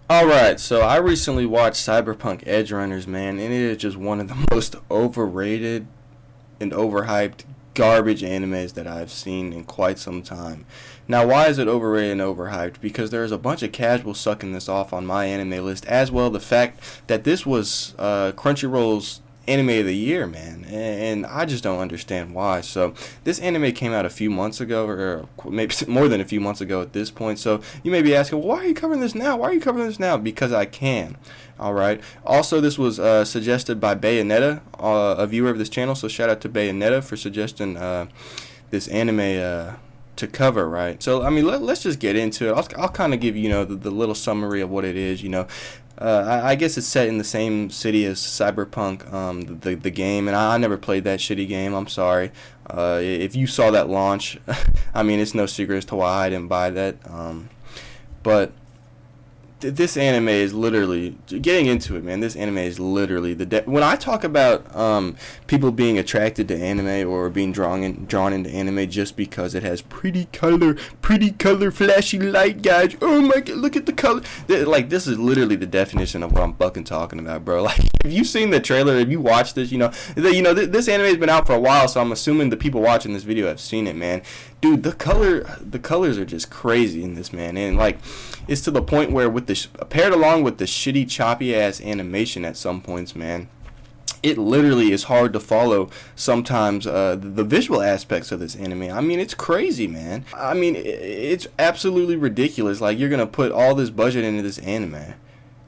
Alright, so I recently watched Cyberpunk Edgerunners, man, and it is just one of the most overrated and overhyped garbage animes that I've seen in quite some time. Now, why is it overrated and overhyped? Because there's a bunch of casuals sucking this off on my anime list, as well the fact that this was Crunchyroll's anime of the year, man, and I just don't understand why. So this anime came out a few months ago, or maybe more than a few months ago at this point. So you may be asking, well, why are you covering this now? Why are you covering this now? Because I can. All right. Also, this was suggested by Bayonetta, a viewer of this channel. So shout out to Bayonetta for suggesting this anime to cover, right? So I mean, let's just get into it. I'll kind of give you the little summary of what it is. I guess it's set in the same city as Cyberpunk, the game, and I never played that shitty game. I'm sorry. If you saw that launch, I mean, it's no secret as to why I didn't buy that. But this anime is literally, getting into it, man, this anime is literally when I talk about people being attracted to anime or being drawn into anime just because it has pretty color, flashy light, guys. Oh my god, look at the color. Like, this is literally the definition of what I'm fucking talking about, bro. Like, if you've seen the trailer, if you watched this, this anime has been out for a while, so I'm assuming the people watching this video have seen it, man. Dude, the colors are just crazy in this, man, and like, it's to the point where with paired along with the shitty choppy ass animation at some points, man, it literally is hard to follow sometimes the visual aspects of this anime. I mean, it's crazy, man. I mean, it's absolutely ridiculous. Like, you're gonna put all this budget into this anime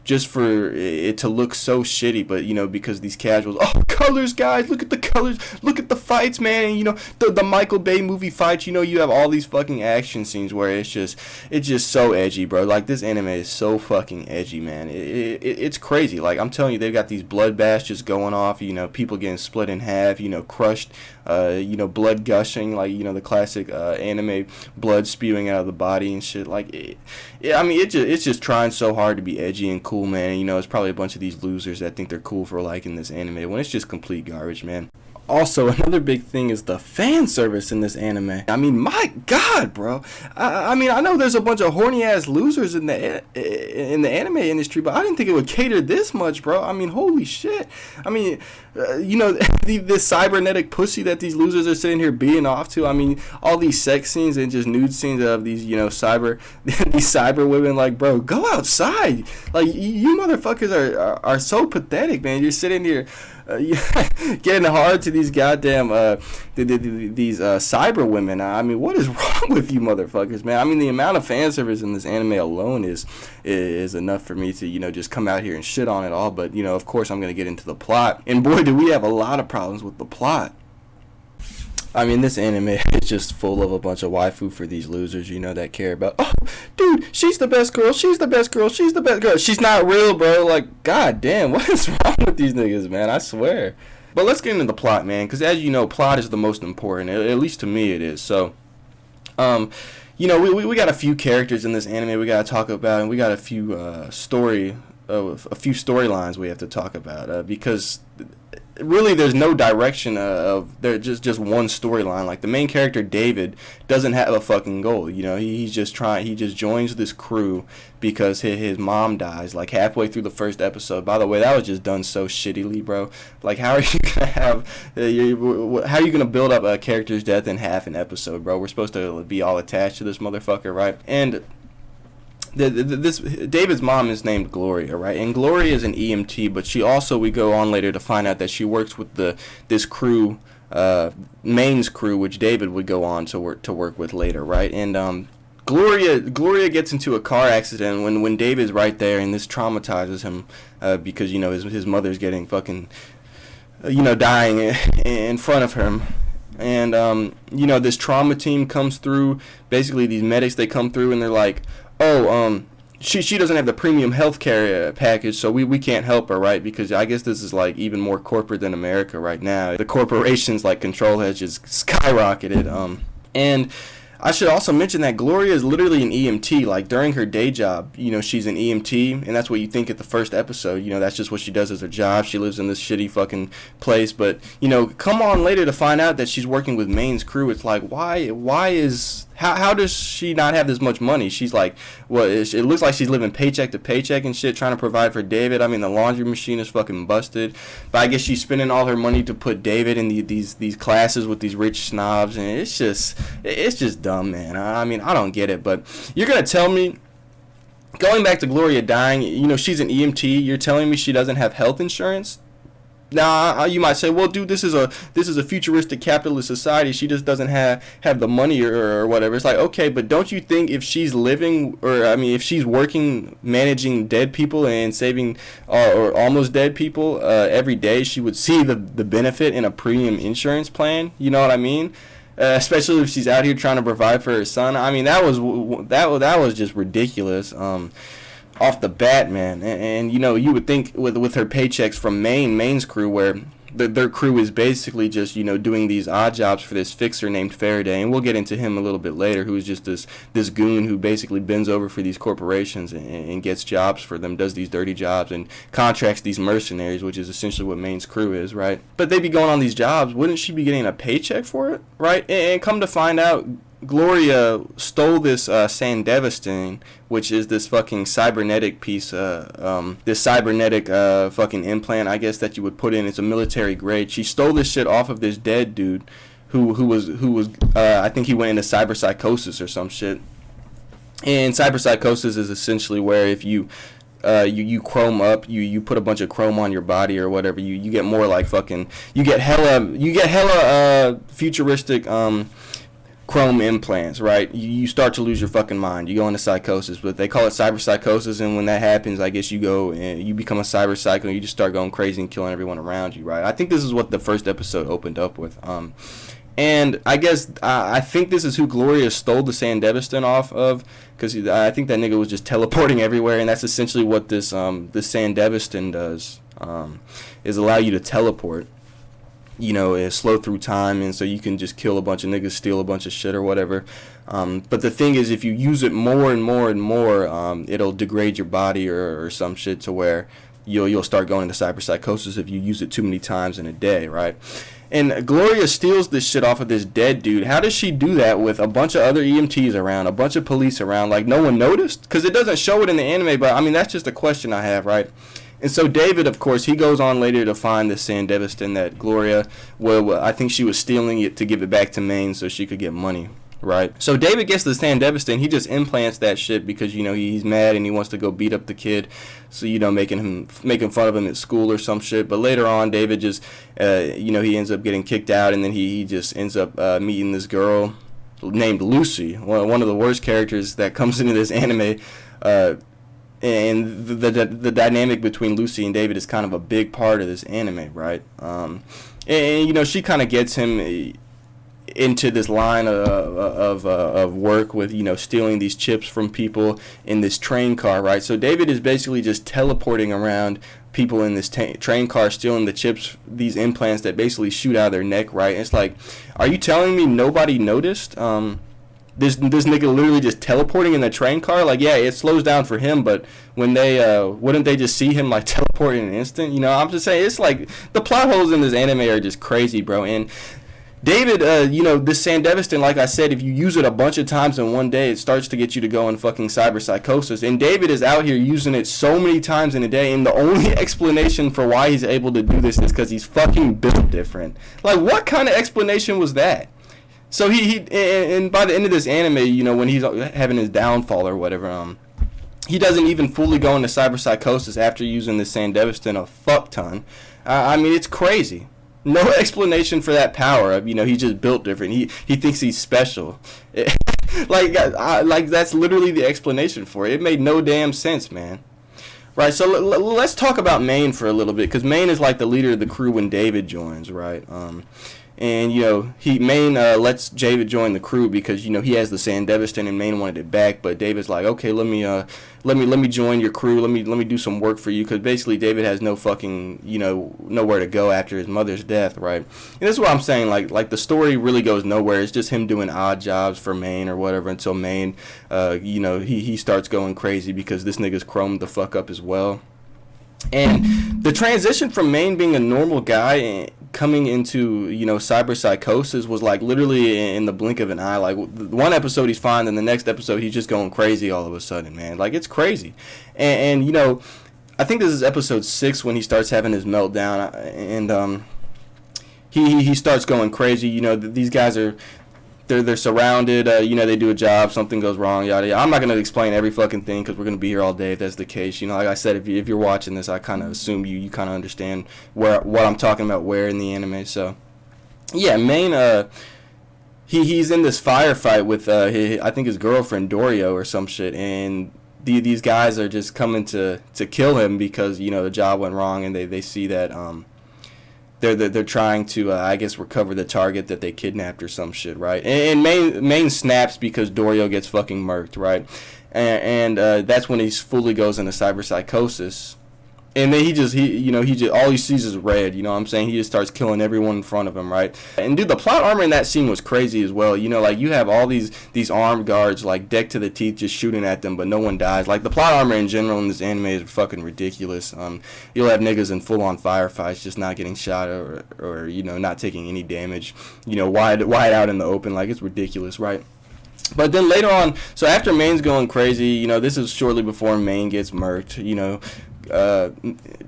just for it to look so shitty, but because these casuals, oh, colors, guys, look at the colors, look at the fights, man, and the Michael Bay movie fights, you have all these fucking action scenes where it's just so edgy, bro. Like, this anime is so fucking edgy, man. It's crazy. Like, I'm telling you, they've got these bloodbaths just going off, people getting split in half, crushed, blood gushing, like, the classic anime blood spewing out of the body and shit. Like, it's just trying so hard to be edgy and cool, man. It's probably a bunch of these losers that think they're cool for liking this anime when it's just complete garbage, man. Also, another big thing is the fan service in this anime. I mean, my God, bro. I mean, I know there's a bunch of horny ass losers in the anime industry, but I didn't think it would cater this much, bro. I mean, holy shit. I mean, this cybernetic pussy that these losers are sitting here being off to. I mean, all these sex scenes and just nude scenes of these, these cyber women. Like, bro, go outside. Like, you motherfuckers are so pathetic, man. You're sitting here getting hard to these goddamn these cyber women. I mean, what is wrong with you motherfuckers, man? I mean, the amount of fan service in this anime alone is enough for me to just come out here and shit on it all. But of course, I'm gonna get into the plot, and boy, do we have a lot of problems with the plot. I mean, this anime is just full of a bunch of waifu for these losers, that care about, oh, dude, she's the best girl, she's the best girl, she's the best girl. She's not real, bro. Like, god damn, what is wrong with these niggas, man? I swear. But let's get into the plot, man, because as you know, plot is the most important, at least to me it is. So, we got a few characters in this anime we got to talk about, and we got a few storylines we have to talk about, because really there's no direction of there, just one storyline. Like, the main character David doesn't have a fucking goal. He just joins this crew because his mom dies like halfway through the first episode. By the way, that was just done so shittily, bro. Like, how are you gonna how are you gonna build up a character's death in half an episode, bro? We're supposed to be all attached to this motherfucker, right? And this David's mom is named Gloria, right? And Gloria is an EMT, but she also, we go on later to find out that she works with this crew, Maine's crew, which David would go on to work with later, right? And Gloria gets into a car accident when David's right there, and this traumatizes him because his mother's getting fucking dying in front of him. And this trauma team comes through. Basically, these medics, they come through and they're like, oh, she doesn't have the premium healthcare package, so we can't help her, right? Because I guess this is like even more corporate than America right now. The corporations like control has just skyrocketed. And I should also mention that Gloria is literally an EMT. Like, during her day job, she's an EMT, and that's what you think at the first episode. That's just what she does as her job. She lives in this shitty fucking place. But, come on later to find out that she's working with Maine's crew. It's like, why is How does she not have this much money? She's like, well, it looks like she's living paycheck to paycheck and shit, trying to provide for David. I mean, the laundry machine is fucking busted, but I guess she's spending all her money to put David in these classes with these rich snobs, and it's just dumb, man. I mean, I don't get it, but you're gonna tell me, going back to Gloria dying, you know, she's an EMT. You're telling me she doesn't have health insurance? Now, you might say, well, dude, this is a futuristic capitalist society. She just doesn't have the money or whatever. It's like, okay, but don't you think if she's living, or I mean, if she's working, managing dead people and saving or almost dead people every day, she would see the benefit in a premium insurance plan? You know what I mean? Especially if she's out here trying to provide for her son. I mean, that was just ridiculous. Off the bat, man. And you know, you would think with her paychecks from Maine's crew, where their crew is basically just, you know, doing these odd jobs for this fixer named Farady, and we'll get into him a little bit later, who is just this goon who basically bends over for these corporations and gets jobs for them, does these dirty jobs, and contracts these mercenaries, which is essentially what Maine's crew is, right? But they be going on these jobs, wouldn't she be getting a paycheck for it, right? And come to find out, Gloria stole this Sandevistan, which is this fucking cybernetic piece, this cybernetic fucking implant, I guess, that you would put in. It's a military grade. She stole this shit off of this dead dude, who was I think he went into cyberpsychosis or some shit. And cyberpsychosis is essentially where if you chrome up, you put a bunch of chrome on your body or whatever, you get more like fucking, you get hella futuristic chrome implants, right? You start to lose your fucking mind. You go into psychosis, but they call it cyberpsychosis, and when that happens, I guess you go and you become a cyber psycho, and you just start going crazy and killing everyone around you, right? I think this is what the first episode opened up with. And I guess I think this is who Gloria stole the Sandevistan off of, because I think that nigga was just teleporting everywhere, and that's essentially what this Sandevistan does, is allow you to teleport. You know, slow through time, and so you can just kill a bunch of niggas, steal a bunch of shit or whatever. But the thing is, if you use it more and more and more, it'll degrade your body or some shit to where you'll start going into cyberpsychosis if you use it too many times in a day, right? And Gloria steals this shit off of this dead dude. How does she do that with a bunch of other EMTs around, a bunch of police around? Like, no one noticed? Because it doesn't show it in the anime, but I mean, that's just a question I have, right? And so David, of course, he goes on later to find this Sandevistan that Gloria, well, I think she was stealing it to give it back to Maine so she could get money, right? So David gets the Sandevistan. He just implants that shit because, you know, he's mad and he wants to go beat up the kid. So, you know, making fun of him at school or some shit. But later on, David just, you know, he ends up getting kicked out, and then he just ends up meeting this girl named Lucy, one of the worst characters that comes into this anime. And the dynamic between Lucy and David is kind of a big part of this anime, right? And you know, she kind of gets him into this line of work with, you know, stealing these chips from people in this train car, right? So David is basically just teleporting around people in this train car, stealing the chips, these implants that basically shoot out of their neck, right? And it's like, are you telling me nobody noticed? This nigga literally just teleporting in the train car? Like, yeah, it slows down for him, but when they, wouldn't they just see him, like, teleport in an instant? You know, I'm just saying, it's like, the plot holes in this anime are just crazy, bro. And David, you know, this Sandevistan, like I said, if you use it a bunch of times in one day, it starts to get you to go in fucking cyberpsychosis. And David is out here using it so many times in a day, and the only explanation for why he's able to do this is because he's fucking built different. Like, what kind of explanation was that? So and by the end of this anime, you know, when he's having his downfall or whatever, he doesn't even fully go into cyberpsychosis after using the Sandevistan a fuck ton. I mean, it's crazy. No explanation for that power of, you know, he's just built different. He thinks he's special. like that's literally the explanation for it. It made no damn sense, man. Right, so let's talk about Maine for a little bit, because Maine is like the leader of the crew when David joins, right? And, you know, Maine lets David join the crew because, you know, he has the Sandevistan and Maine wanted it back. But David's like, okay, let me join your crew. Let me do some work for you, because basically David has no fucking, you know, nowhere to go after his mother's death, right? And this is what I'm saying. Like the story really goes nowhere. It's just him doing odd jobs for Maine or whatever until Maine, you know, he starts going crazy because this nigga's chromed the fuck up as well. And the transition from Maine being a normal guy coming into, cyber psychosis was like literally in the blink of an eye. Like one episode he's fine, then the next episode he's just going crazy all of a sudden, man. Like it's crazy. And I think this is episode 6 when he starts having his meltdown, and he starts going crazy. These guys are they're surrounded. They do a job, something goes wrong, yada yada. I'm not gonna explain every fucking thing because we're gonna be here all day if that's the case. Like I said, if you're watching this, I kind of assume you kind of understand what I'm talking about where in the anime. So yeah, Maine, he's in this firefight with I think his girlfriend Dorio or some shit, and these guys are just coming to kill him because the job went wrong, and they see that they're trying to I guess recover the target that they kidnapped or some shit, right? And Maine snaps because Dorio gets fucking murked, right? And that's when he fully goes into cyber psychosis. And then he just all he sees is red, you know what I'm saying? He just starts killing everyone in front of him, right? And dude, the plot armor in that scene was crazy as well. Like you have all these armed guards like decked to the teeth just shooting at them, but no one dies. Like the plot armor in general in this anime is fucking ridiculous. You'll have niggas in full on firefights just not getting shot or not taking any damage, wide out in the open. Like it's ridiculous, right? But then later on, so after Maine's going crazy, this is shortly before Maine gets murked,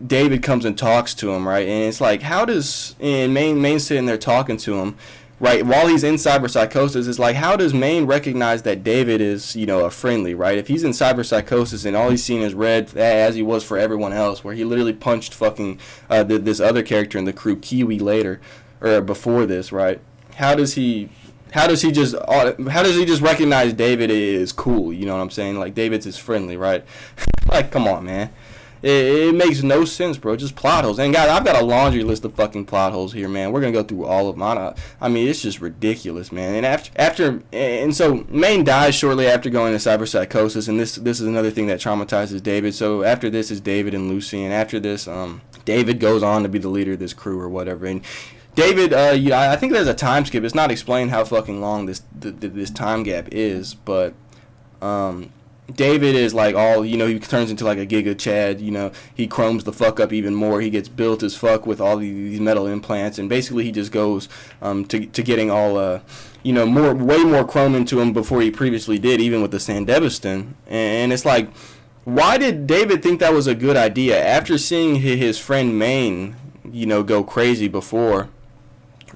David comes and talks to him, right? And it's like, and Maine's sitting there talking to him, right? While he's in cyber psychosis, it's like, how does Maine recognize that David is, a friendly, right? If he's in cyber psychosis and all he's seen is red, as he was for everyone else, where he literally punched fucking this other character in the crew, Kiwi, later, or before this, right? How does he just recognize David is cool? You know what I'm saying? Like David's is friendly, right? Like, come on, man. It makes no sense, bro. Just plot holes. And guys, I've got a laundry list of fucking plot holes here, man. We're gonna go through all of them. I mean, it's just ridiculous, man. And so Maine dies shortly after going into cyber psychosis, and this is another thing that traumatizes David. So after this is David and Lucy, and after this, David goes on to be the leader of this crew or whatever. And David, I think there's a time skip. It's not explained how fucking long this time gap is, but David is like all, he turns into like a Giga Chad, he chromes the fuck up even more. He gets built as fuck with all these metal implants, and basically he just goes to getting all, way more chrome into him before he previously did, even with the Sandebiston. And it's like, why did David think that was a good idea after seeing his friend Maine, go crazy before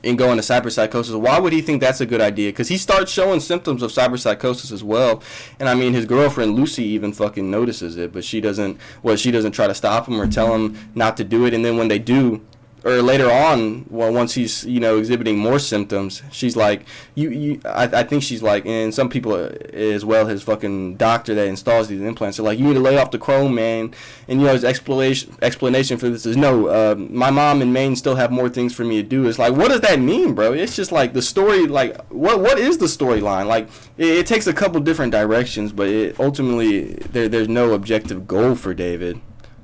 and go into cyber psychosis? Why would he think that's a good idea? Because he starts showing symptoms of cyber psychosis as well. And I mean, his girlfriend Lucy even fucking notices it, but she doesn't try to stop him or tell him not to do it. And then when they do, or later on, well, once he's exhibiting more symptoms, she's like, I think she's like, and some people as well, his fucking doctor that installs these implants are like, you need to lay off the chrome, man. And his explanation for this is, no, my mom and Maine still have more things for me to do. It's like, what does that mean, bro? It's just like the story, like what is the storyline? Like it takes a couple different directions, but ultimately there's no objective goal for David,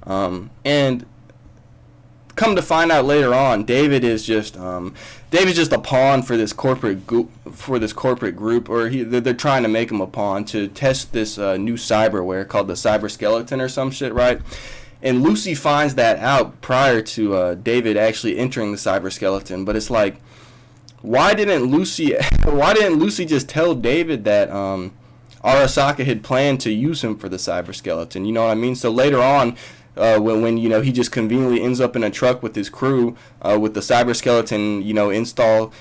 and come to find out later on, David's just a pawn for this corporate group, or they're trying to make him a pawn to test this new cyberware called the cyber skeleton or some shit, right? And Lucy finds that out prior to David actually entering the cyber skeleton. But it's like, why didn't Lucy just tell David that Arasaka had planned to use him for the cyber skeleton? You know what I mean? So later on, when he just conveniently ends up in a truck with his crew, with the cyber skeleton, install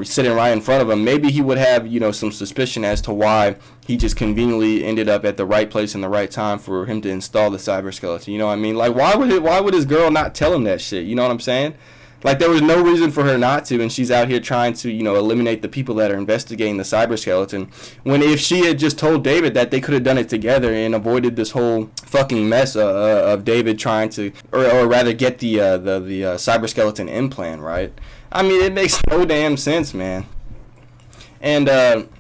sitting right in front of him, maybe he would have some suspicion as to why he just conveniently ended up at the right place in the right time for him to install the cyber skeleton. You know what I mean? Like, why would his girl not tell him that shit? You know what I'm saying? Like, there was no reason for her not to, and she's out here trying to, eliminate the people that are investigating the cyber skeleton. When if she had just told David that they could have done it together and avoided this whole fucking mess of David trying to, or rather get the cyber skeleton implant, right? I mean, it makes no damn sense, man. And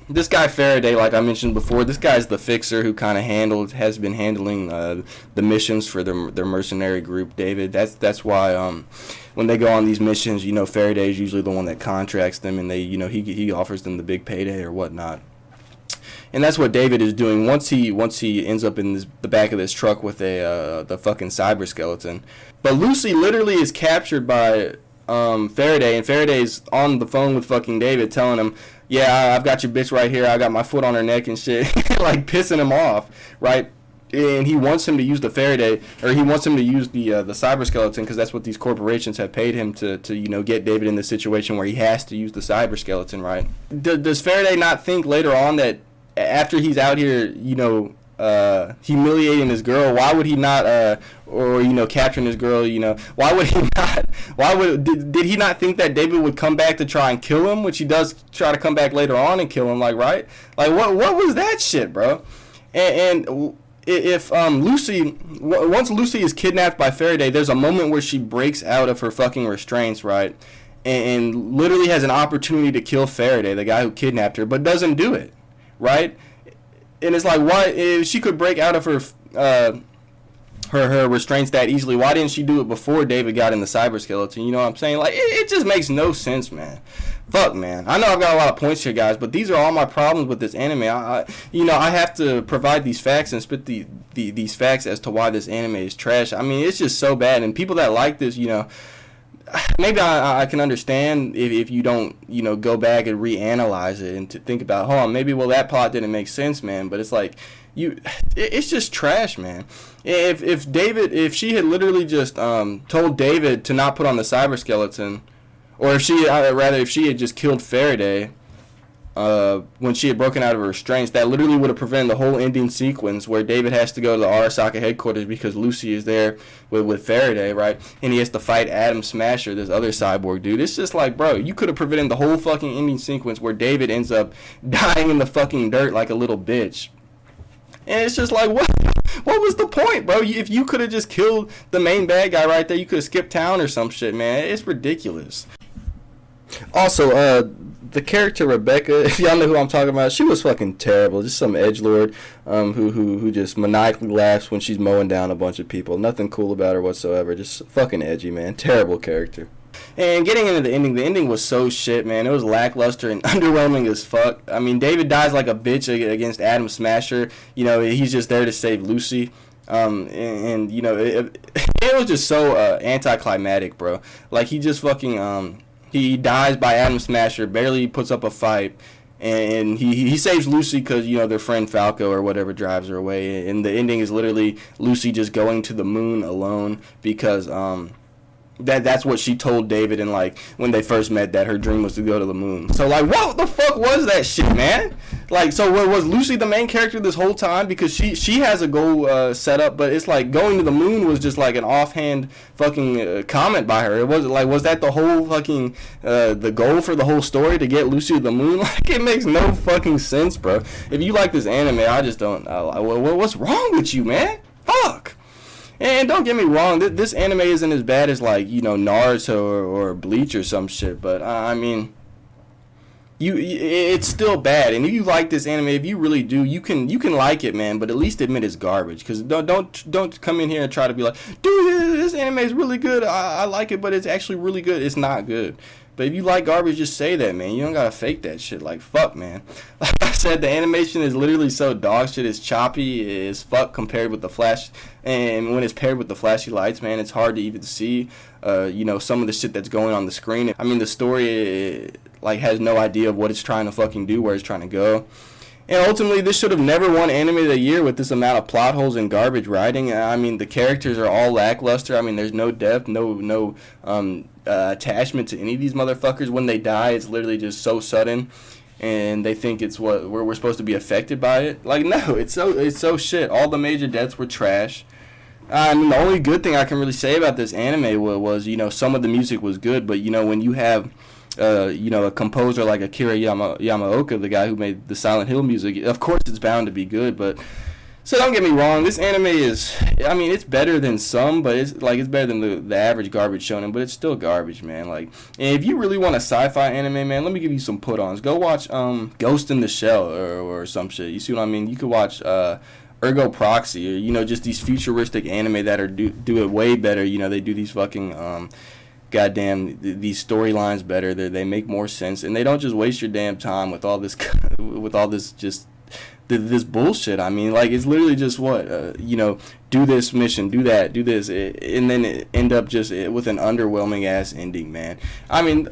this guy Farady, like I mentioned before, this guy's the fixer who kind of has been handling the missions for their mercenary group, David. That's why when they go on these missions, Faraday is usually the one that contracts them, and they he offers them the big payday or whatnot. And that's what David is doing once he ends up in the back of this truck with the fucking cyber skeleton. But Lucy literally is captured by Farady, and Faraday's on the phone with fucking David telling him, yeah, I've got your bitch right here, I got my foot on her neck and shit, like pissing him off, right? And he wants him to use the Farady, or he wants him to use the cyber skeleton, because that's what these corporations have paid him to get David in the situation where he has to use the cyber skeleton, right? Does Farady not think later on that after he's out here, humiliating his girl, why would he not, or capturing his girl, why would he not, did he not think that David would come back to try and kill him, which he does try to come back later on and kill him, like, right? Like, what was that shit, bro? And if Lucy, once Lucy is kidnapped by Farady, there's a moment where she breaks out of her fucking restraints, right? And literally has an opportunity to kill Farady, the guy who kidnapped her, but doesn't do it, right? And it's like, why, if she could break out of her her restraints that easily, why didn't she do it before David got in the cyber skeleton? You know what I'm saying? Like, it just makes no sense, man. Fuck, man. I know I've got a lot of points here, guys, but these are all my problems with this anime. I have to provide these facts and spit these facts as to why this anime is trash. I mean, it's just so bad, and people that like this, maybe I can understand if you don't, go back and reanalyze it and to think about, maybe, that plot didn't make sense, man. But it's like, it's just trash, man. If she had literally just told David to not put on the cyber skeleton, or if she had just killed Farady when she had broken out of her restraints, that literally would have prevented the whole ending sequence where David has to go to the Arasaka headquarters because Lucy is there with Farady, right? And he has to fight Adam Smasher, this other cyborg dude. It's just like, bro, you could have prevented the whole fucking ending sequence where David ends up dying in the fucking dirt like a little bitch. And it's just like, what was the point, bro? If you could have just killed the main bad guy right there, you could have skipped town or some shit, man. It's ridiculous. Also, the character Rebecca, if y'all know who I'm talking about, she was fucking terrible. Just some edgelord who just maniacally laughs when she's mowing down a bunch of people. Nothing cool about her whatsoever. Just fucking edgy, man. Terrible character. And getting into the ending was so shit, man. It was lackluster and underwhelming as fuck. I mean, David dies like a bitch against Adam Smasher. He's just there to save Lucy. It was just so anticlimactic, bro. Like, he just fucking he dies by Adam Smasher, barely puts up a fight, and he saves Lucy because, their friend Falco or whatever drives her away. And the ending is literally Lucy just going to the moon alone because that's what she told David, and like when they first met, that her dream was to go to the moon. So like, what the fuck was that shit, man? Like, so was Lucy the main character this whole time? Because she has a goal set up, but it's like going to the moon was just like an offhand fucking comment by her. It wasn't like, was that the whole fucking the goal for the whole story, to get Lucy to the moon? Like, it makes no fucking sense, bro. If you like this anime, I just don't. What's wrong with you, man? Fuck. And don't get me wrong, this anime isn't as bad as like, Naruto or Bleach or some shit, but I mean, it's still bad. And if you like this anime, if you really do, you can like it, man, but at least admit it's garbage. Because don't come in here and try to be like, dude, this anime is really good, I like it, but it's actually really good. It's not good. But if you like garbage, just say that, man. You don't gotta fake that shit. Like, fuck, man. Like I said, the animation is literally so dog shit. It's choppy as fuck compared with the Flash. And when it's paired with the flashy lights, man, it's hard to even see, some of the shit that's going on the screen. I mean, the story, has no idea of what it's trying to fucking do, where it's trying to go. And ultimately, this should have never won Anime of the Year with this amount of plot holes and garbage writing. I mean, the characters are all lackluster. I mean, there's no depth, no attachment to any of these motherfuckers. When they die, it's literally just so sudden, and they think it's we're supposed to be affected by it. Like, no, it's so shit. All the major deaths were trash. I mean, the only good thing I can really say about this anime was some of the music was good, but when you have a composer like Akira Yamaoka, the guy who made the Silent Hill music, of course it's bound to be good. But so don't get me wrong, this anime is, I mean, it's better than some, but it's better than the average garbage shonen, but it's still garbage, man. Like, and if you really want a sci-fi anime, man, let me give you some put-ons. Go watch Ghost in the Shell or some shit. You see what I mean? You could watch Ergo Proxy, or just these futuristic anime that are do it way better. They do these fucking goddamn these storylines better. They make more sense, and they don't just waste your damn time with all this this bullshit. I mean, like, it's literally just do this mission, do that, do this, and then it end up just with an underwhelming ass ending, man. I mean,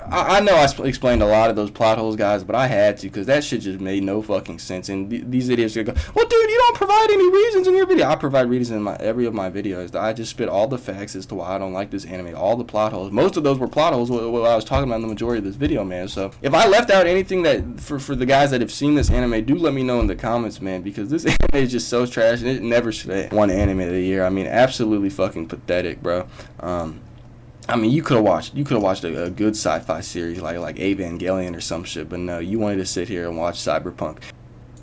I know I explained a lot of those plot holes, guys, but I had to, because that shit just made no fucking sense. And these idiots are going, well, dude, you don't provide any reasons in your video. I provide reasons in every of my videos. I just spit all the facts as to why I don't like this anime, all the plot holes. Most of those were plot holes, what I was talking about in the majority of this video, man. So if I left out anything that, for the guys that have seen this anime, do let me know in the comments, man, because this anime is just so trash, and it never should have won anime of the year. I mean, absolutely fucking pathetic, bro. I mean, you could have watched a good sci-fi series like Evangelion or some shit, but no, you wanted to sit here and watch Cyberpunk.